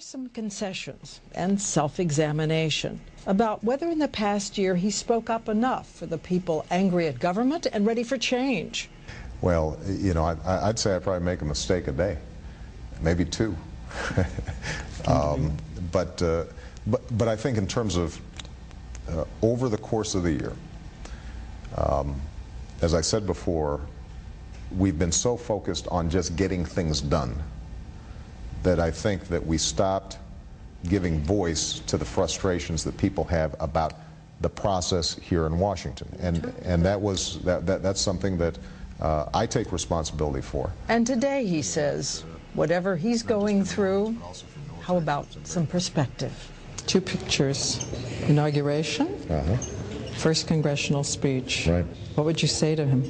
some concessions and self-examination about whether in the past year he spoke up enough for the people angry at government and ready for change. Well, you know, I'd say I probably make a mistake a day, maybe two. But I think in terms of over the course of the year, as I said before, we've been so focused on just getting things done that I think that we stopped giving voice to the frustrations that people have about the process here in Washington, and that's something that I take responsibility for. And today he says, whatever he's going through, how about some perspective? Two pictures: inauguration, first congressional speech. Right. What would you say to him?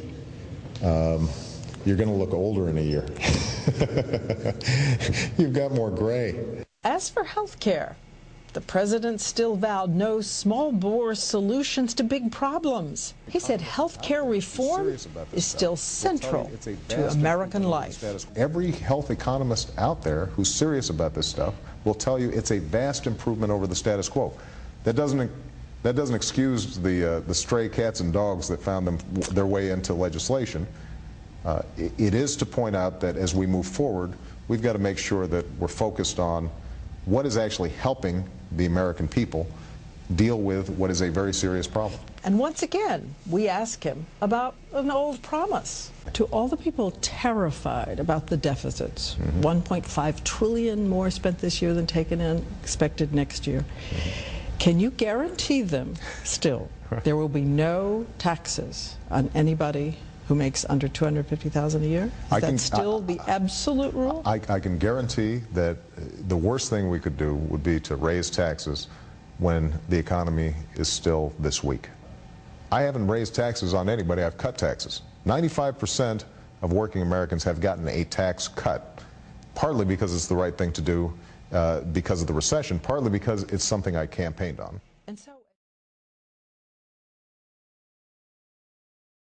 You're going to look older in a year. You've got more gray. As for health care, the president still vowed no small-bore solutions to big problems. He said health care reform is still central to American life. Every health economist out there who's serious about this stuff will tell you it's a vast improvement over the status quo. That doesn't excuse the stray cats and dogs that found their way into legislation. It is to point out that as we move forward, we've got to make sure that we're focused on what is actually helping the American people deal with what is a very serious problem. And once again, we ask him about an old promise. To all the people terrified about the deficits, 1.5 trillion more spent this year than taken in, expected next year, can you guarantee them still there will be no taxes on anybody who makes under $250,000 a year? Is that still the absolute rule? I can guarantee that the worst thing we could do would be to raise taxes when the economy is still this weak. I haven't raised taxes on anybody. I've cut taxes. 95% of working Americans have gotten a tax cut, partly because it's the right thing to do because of the recession, partly because it's something I campaigned on.